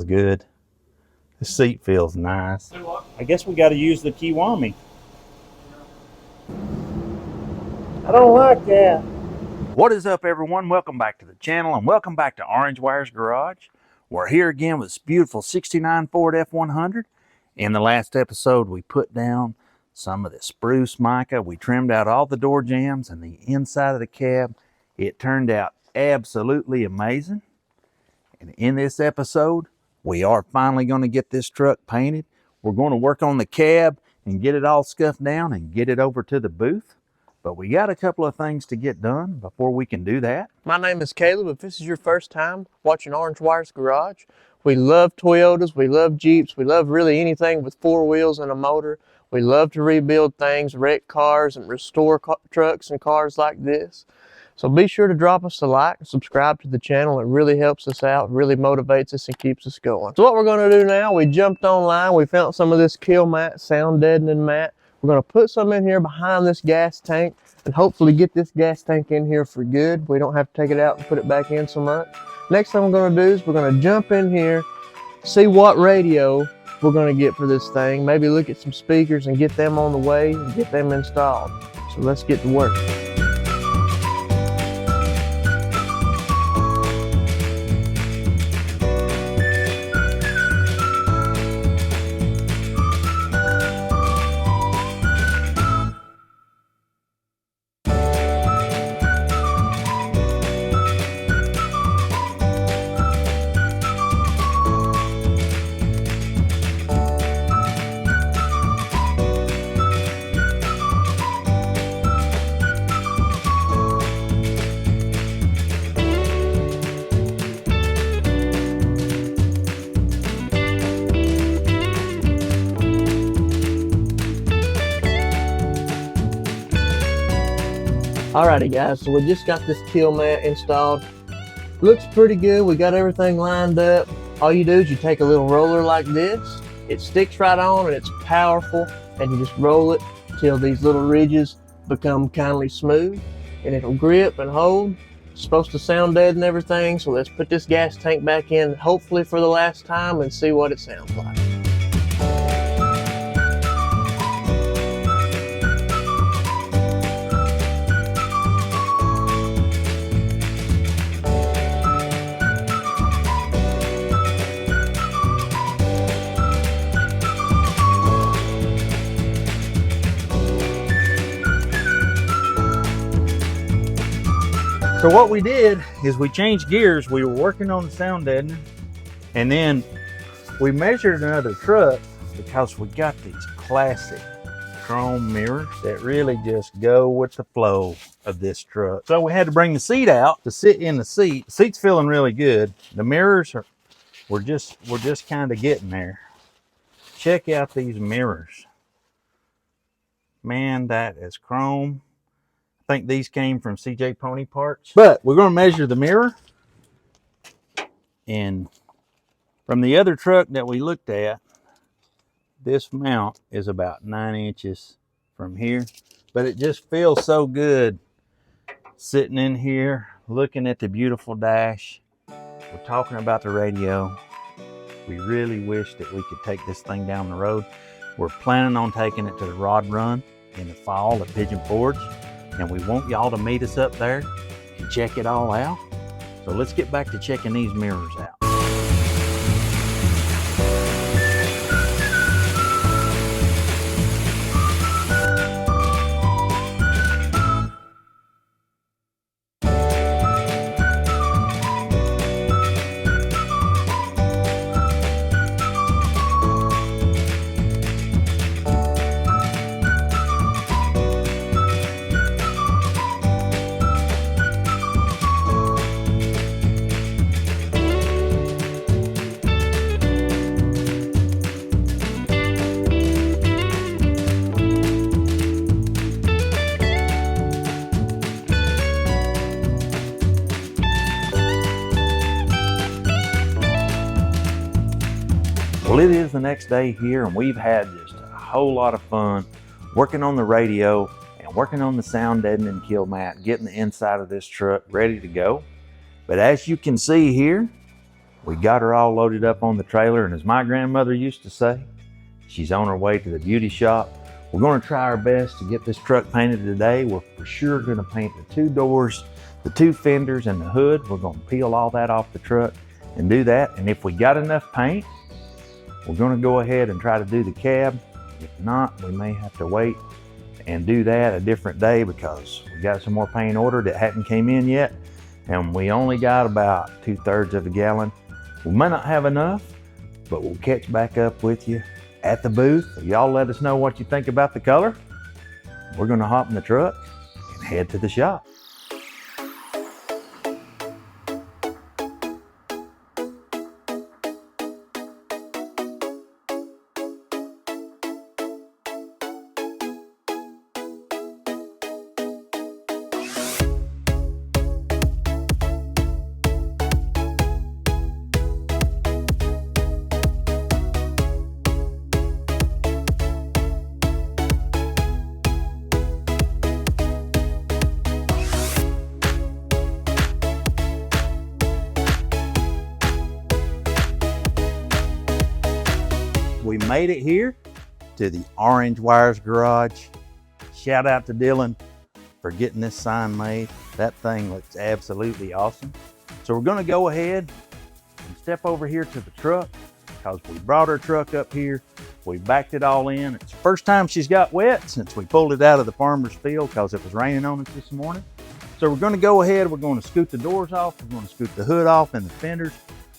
feels good. The seat feels nice. I guess we got to use the Kiwami. I don't like that. What is up, everyone? Welcome back to the channel and welcome back to Orange Wire's Garage. We're here again with this beautiful 69 Ford F100. In the last episode, we put down some of the spruce mica. We trimmed out all the door jambs and the inside of the cab. It turned out absolutely amazing. And in this episode, we are finally going to get this truck painted. We're going to work on the cab and get it all scuffed down and get it over to the booth. But we got a couple of things to get done before we can do that. My name is Caleb. If this is your first time watching Orange Wire's Garage, we love Toyotas, we love Jeeps, we love really anything with four wheels and a motor. We love to rebuild things, wreck cars, and restore trucks and cars like this. So be sure to drop us a like and subscribe to the channel. It really helps us out, really motivates us and keeps us going. So what we're going to do now, we jumped online, we found some of this Kilmat sound deadening mat. We're going to put some in here behind this gas tank and hopefully get this gas tank in here for good. We don't have to take it out and put it back in so much. Next thing we're going to do is we're going to jump in here, see what radio we're going to get for this thing. Maybe look at some speakers and get them on the way and get them installed. So let's get to work. Alrighty guys, so we just got this Kilmat installed. Looks pretty good. We got everything lined up. All you do is you take a little roller like this. It sticks right on and it's powerful, and you just roll it till these little ridges become kindly smooth and it'll grip and hold. It's supposed to sound dead and everything, so let's put this gas tank back in, hopefully for the last time, and see what it sounds like. So what we did is we changed gears. We were working on the sound deadening, and then we measured another truck because we got these classic chrome mirrors that really just go with the flow of this truck. So we had to bring the seat out to sit in the seat. The seat's feeling really good. The mirrors are, we're just kind of getting there. Check out these mirrors. Man, that is chrome. I think these came from CJ Pony Parts. But we're going to measure the mirror. And from the other truck that we looked at, this mount is about 9 inches from here. But it just feels so good sitting in here, looking at the beautiful dash. We're talking about the radio. We really wish that we could take this thing down the road. We're planning on taking it to the Rod Run in the fall at Pigeon Forge. And we want y'all to meet us up there and check it all out. So let's get back to checking these mirrors out. Well, it is the next day here, and we've had just a whole lot of fun working on the radio and working on the sound deadening Kilmat, getting the inside of this truck ready to go. But as you can see here, We got her all loaded up on the trailer, and as my grandmother used to say, she's on her way to the beauty shop. We're going to try our best to get this truck painted today. We're for sure going to paint the 2 doors, the 2 fenders, and the hood. We're going to peel all that off the truck and do that. And if we got enough paint, we're going to go ahead and try to do the cab. If not, we may have to wait and do that a different day because we got some more paint ordered that hadn't came in yet. And we only got about 2/3 of a gallon. We may not have enough, but we'll catch back up with you at the booth. Y'all let us know what you think about the color. We're gonna hop in the truck and head to the shop. We made it here to the Orange Wires Garage. Shout out to Dylan for getting this sign made. That thing looks absolutely awesome. So we're gonna go ahead and step over here to the truck because we brought our truck up here. We backed it all in. It's the first time she's got wet since we pulled it out of the farmer's field because it was raining on it this morning. So we're gonna go ahead, we're gonna scoot the doors off, we're gonna scoot the hood off and the fenders.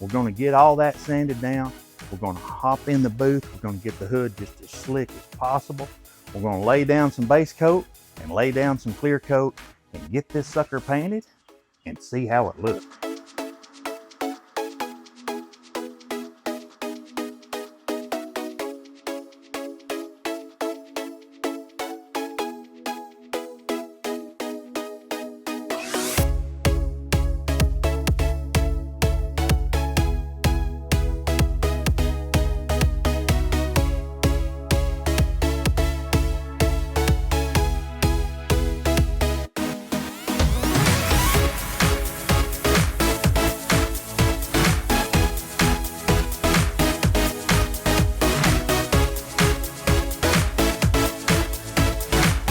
We're gonna get all that sanded down. We're gonna hop in the booth. We're gonna get the hood just as slick as possible. We're gonna lay down some base coat and lay down some clear coat and get this sucker painted and see how it looks.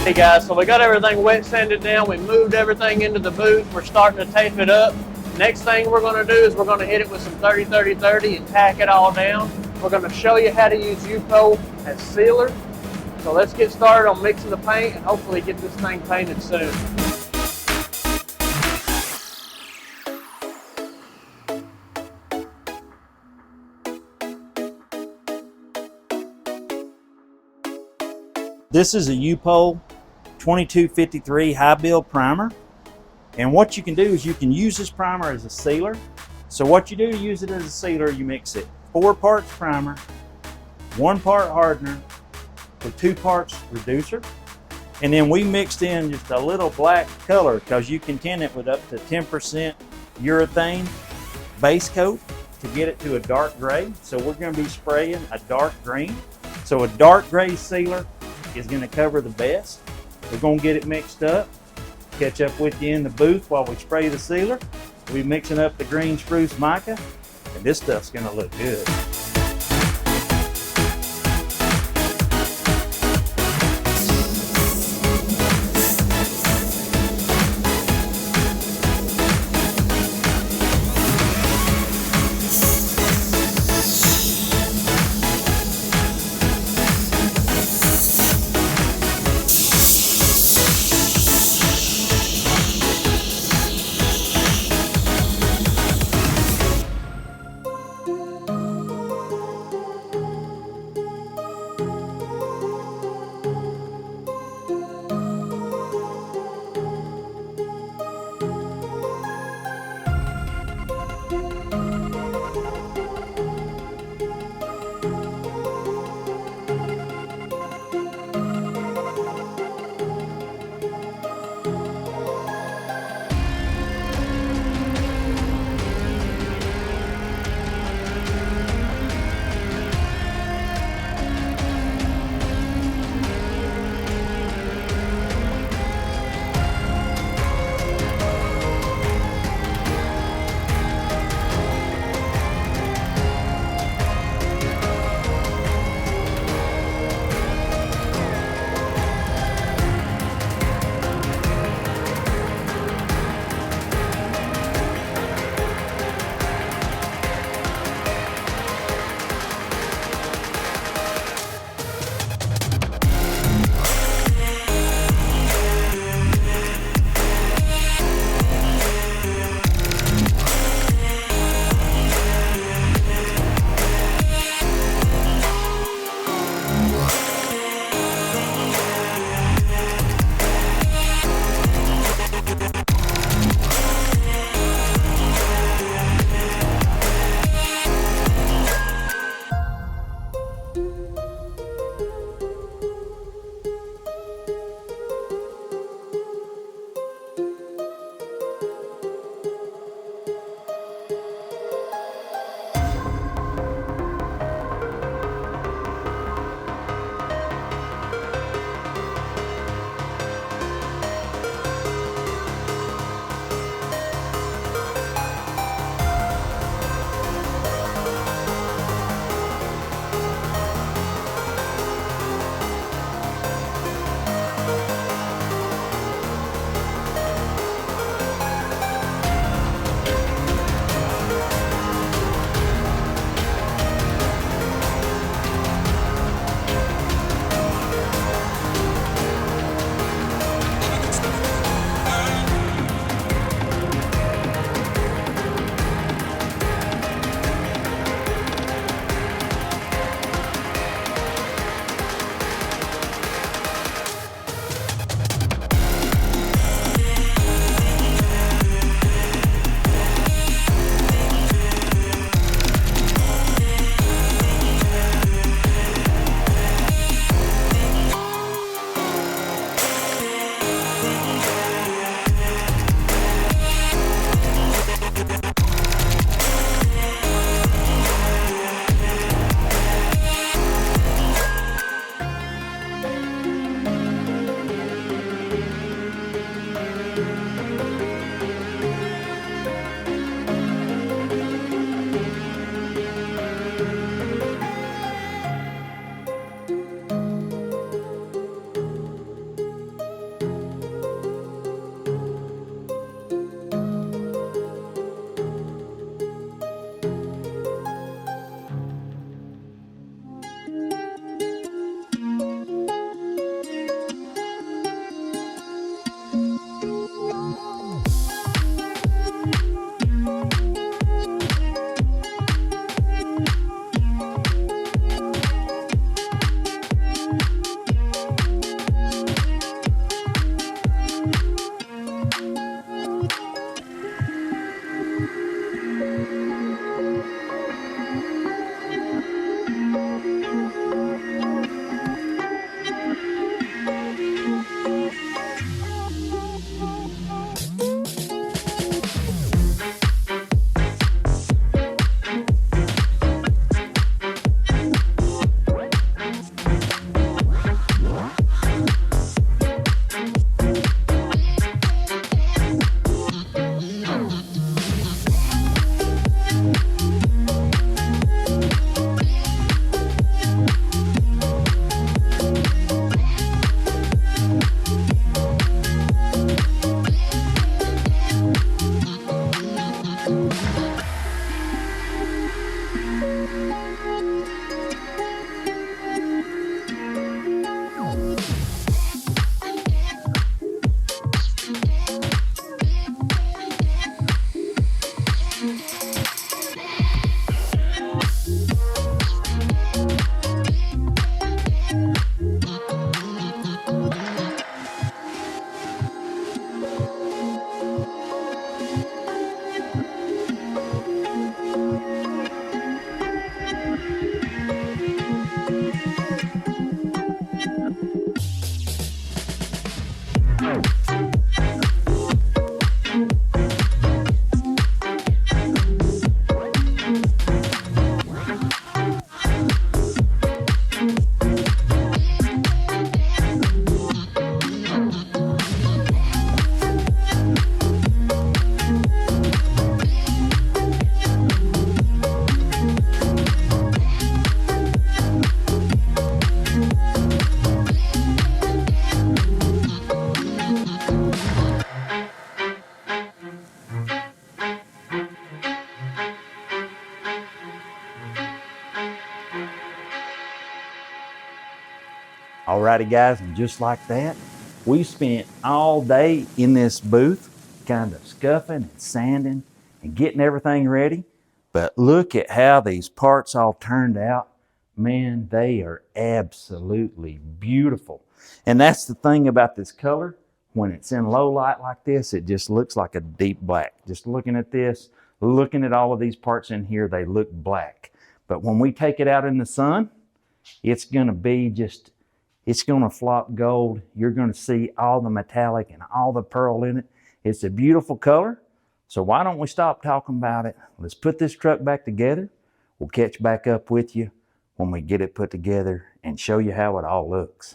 Hey guys, so we got everything wet sanded down. We moved everything into the booth. We're starting to tape it up. Next thing we're going to do is we're going to hit it with some 30-30-30 and tack it all down. We're going to show you how to use U-pole as sealer. So let's get started on mixing the paint and hopefully get this thing painted soon. This is a U-pole 2253 high build primer. And what you can do is you can use this primer as a sealer. So what you do to use it as a sealer, you mix it 4 parts primer, 1 part hardener, with 2 parts reducer. And then we mixed in just a little black color because you can tint it with up to 10% urethane base coat to get it to a dark gray. So we're going to be spraying a dark green. So a dark gray sealer is going to cover the best. We're going to get it mixed up, catch up with you in the booth while we spray the sealer. We're mixing up the green spruce mica, and this stuff's going to look good. Alrighty guys, and just like that, we spent all day in this booth kind of scuffing and sanding and getting everything ready. But look at how these parts all turned out. Man, they are absolutely beautiful. And that's the thing about this color. When it's in low light like this, it just looks like a deep black. Just looking at this, looking at all of these parts in here, they look black. But when we take it out in the sun, it's going to be just, it's going to flop gold. You're going to see all the metallic and all the pearl in it. It's a beautiful color. So why don't we stop talking about it? Let's put this truck back together. We'll catch back up with you when we get it put together and show you how it all looks.